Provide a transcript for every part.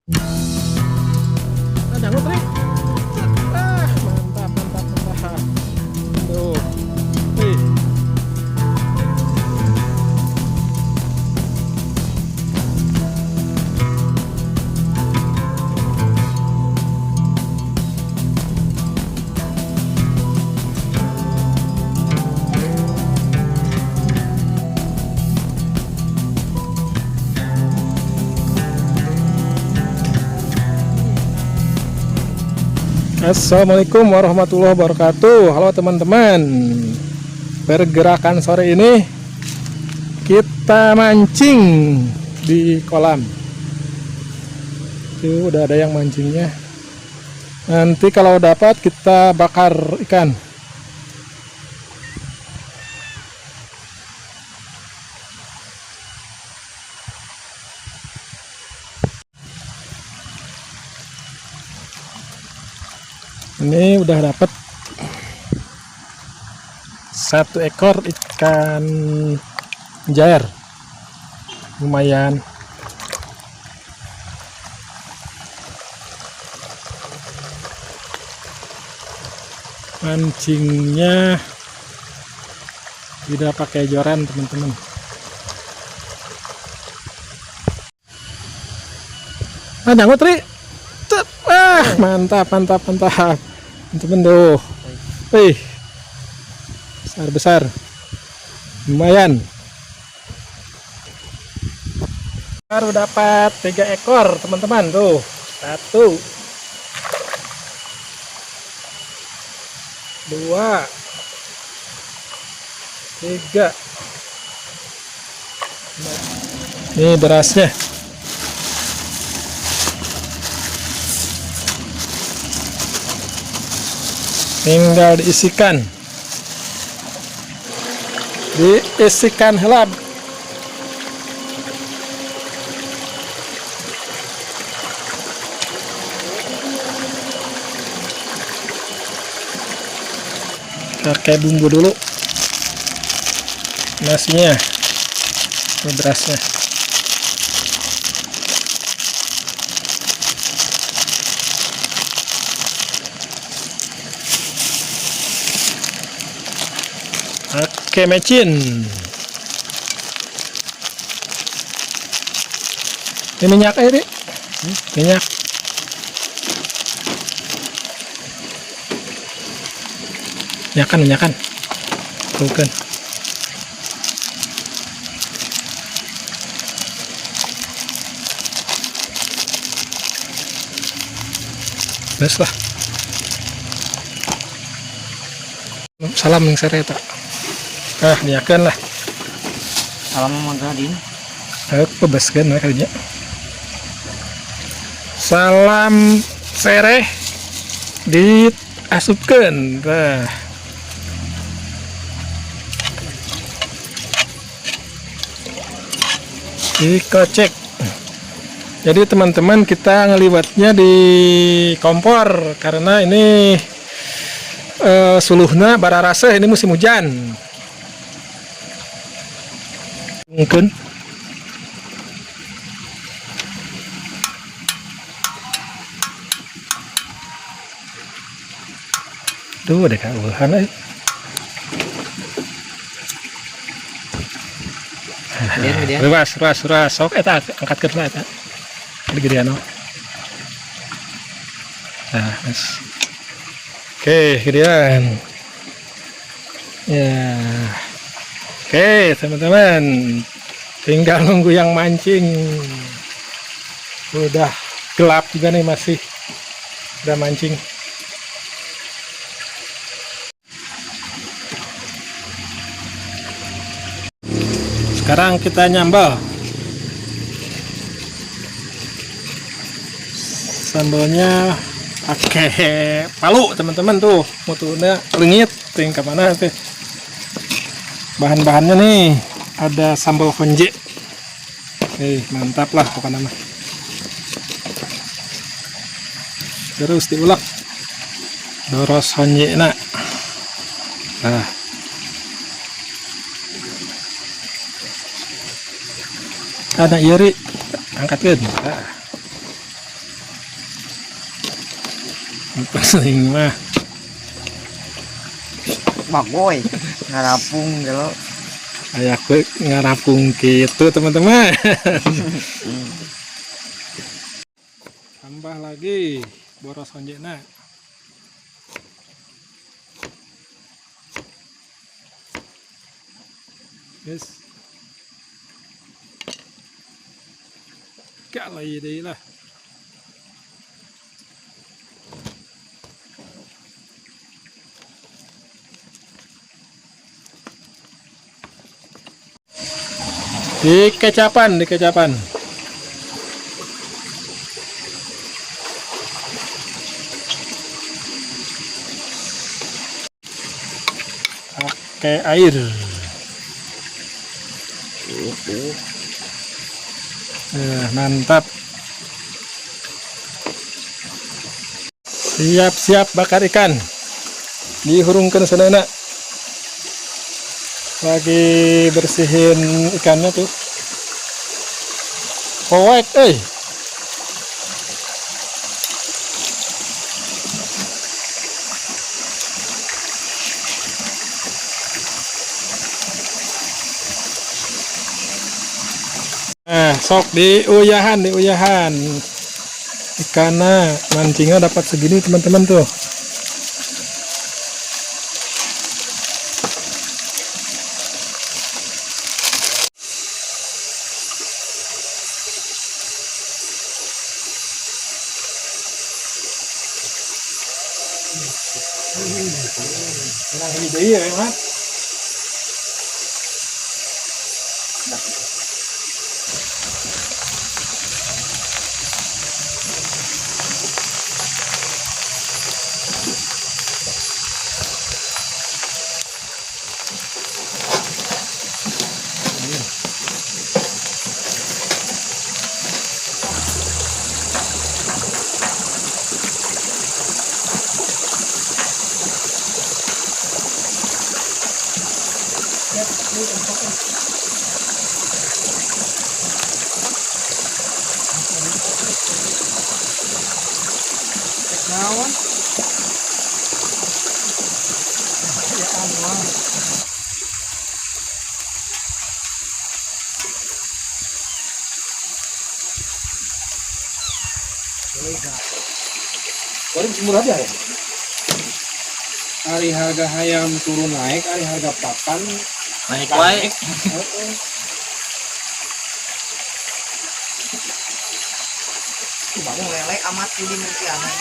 Ada ngutrik. Ah, mantap, mantap, mantap. Tuh. Wih. Assalamualaikum warahmatullahi wabarakatuh. Halo teman-teman. Pergerakan sore ini kita mancing di kolam. Tuh udah ada yang mancingnya. Nanti kalau dapat kita bakar ikan. Ini udah dapat 1 ekor ikan jair, lumayan. Mancingnya tidak pakai joran, teman-teman. Ada ngutri. Mantap, mantap, mantap. Teman-teman tuh. Wih. Besar-besar. Lumayan. Baru dapat 3 ekor, teman-teman tuh. 1 2 3. Ini berasnya. Tinggal diisikan helap. Pakai bumbu dulu, nasinya, berasnya. Oke, mecin. Ini minyak air, minyak. Minyakan. Bukan. Bes lah. Salam yang sereta. Minyakan lah. Salam manggadin. Aku beskan lah kayaknya. Salam sereh diasupkan. Dikocek. Jadi teman-teman, kita ngeliwatnya di kompor karena ini suluhnya bara rasa, ini musim hujan. Mungkin tuh ada kauhan ruas sok eta angkat ke eta di gedean. Nah, oke, gedean ya. Oke, teman-teman, tinggal nunggu yang mancing. Udah gelap juga nih, masih udah mancing. Sekarang kita nyambal. Sambalnya pakai palu, teman-teman tuh. Mutunya lengit, tinggal mana tuh. Bahan-bahannya nih ada sambal honje. Mantap lah pokoknya mah. Terus diulek doros honje nak. Nah, ada iri angkatkan. Nah. Paling mah Bagoy. Ngarapung kalau ayak ngarapung gitu teman-teman. Tambah lagi boros honjena. Yes. Gak lagi deh lah. Di kecapan. Pakai air. Mantap. Siap-siap bakar ikan. Dihurungkan sadana. Lagi bersihin ikannya tuh. Poek, Nah, sok diuyahan ikannya, mancingnya dapat segini teman-teman tuh. Tenang ini deh ya, Mas. Naon? Ya Allah. Baru murah aja ya. Hari harga ayam turun naik, hari harga pakan naik wae. Bangun lele amat ini mungkin anak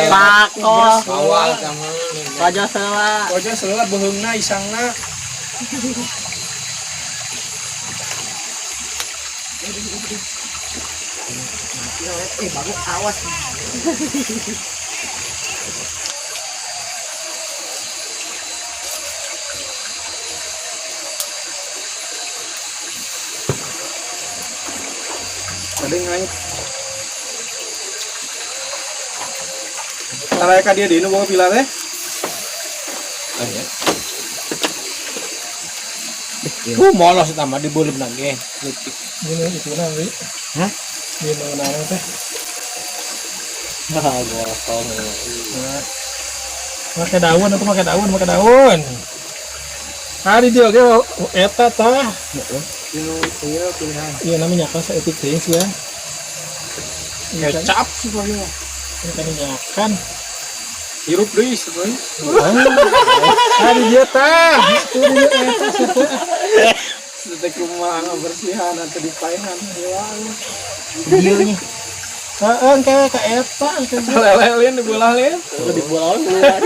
Pakos. awal kamu. Raja sela. Ojo selalu beheungna isangna. Bagus awas. Ada ngaik. Tarayaka dia di bawa pilar teh. Molos tambah di boleh lagi. Ini itu nanti. Hah? Ini mana teh? Gosong. Pakai daun. Hari dia oke eta tah. Iya pilihan. Iya namanya apa saya etik teh ya. Kecap sebenarnya. Ini kan Hirup deui sebenarnya. hari dia tah. Itu dia eta siapa? Sedek rumah bersihan atau dipaehan hilang. Videonya. Heeh, kayak ka eta Lele-lelean dibelah leuh. Di bola keluar.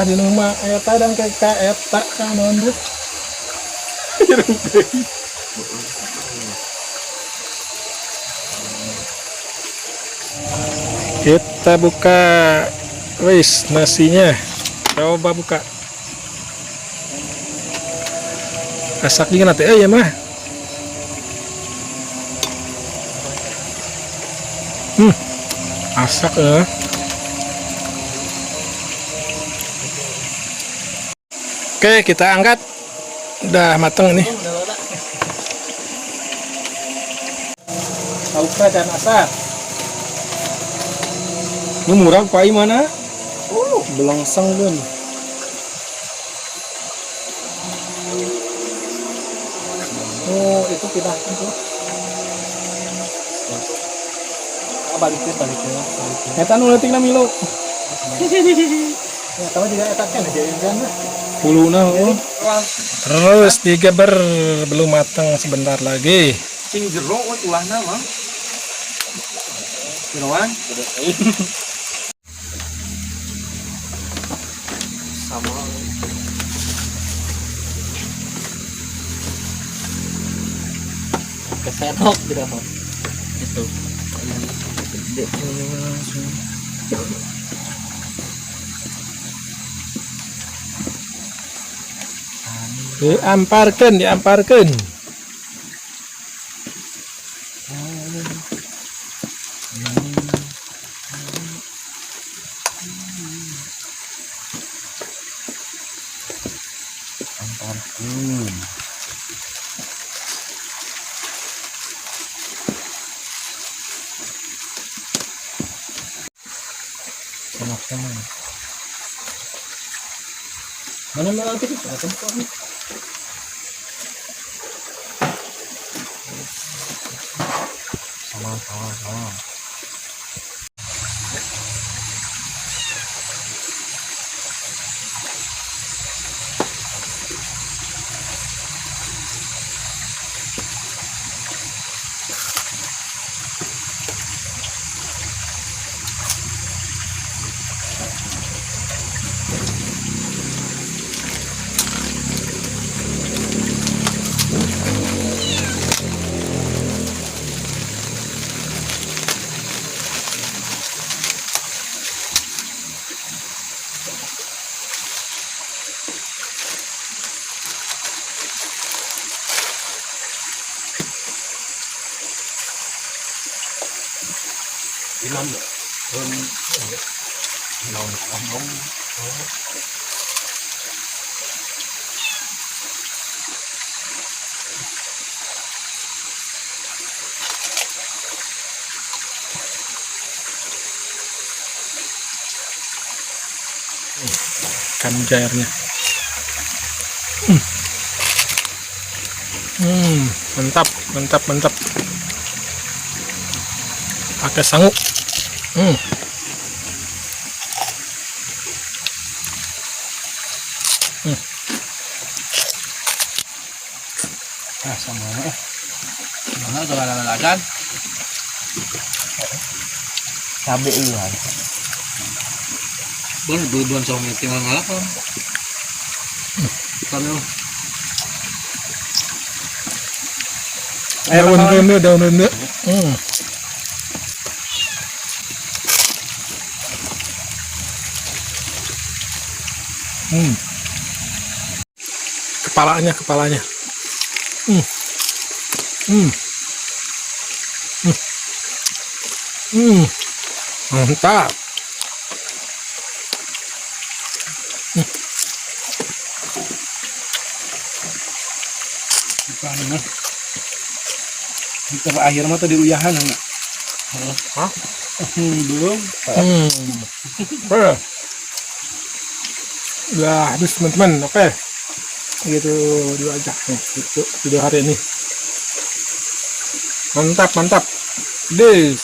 di rumah eta dan kayak ka eta kan nonton. Kita buka wis nasinya. Coba buka. Asak juga nanti ya mah. Asak Oke, kita angkat. Udah mateng nih. Sauka dan asar. Ini murah pai mana? Belangsang pun. Oh, itu pindah itu. Balikin. Eta nu leutik na milo. Ya, tahu juga eta kan aja kan. Puluna oh. Terus digeber belum matang sebentar lagi. Sing jero ulahna mah. Jeroan. Sama. Kesetok tidak mau. Itu. Gede. Diamparkan. Mana mau itu? Sama. Kan cairnya. Mantap. Pakai sangu. Ah sama. Mana tuh lalakan? Cabe iya. Duluan sama tinggal ngalak kan. Kalau Daun rendah. Kepalanya. Mantap. Terakhir mah tadi uyahan enggak? Hah? Belum. Udah habis teman-teman. Oke. Gitu dulu aja nih untuk video hari ini. Mantap. This.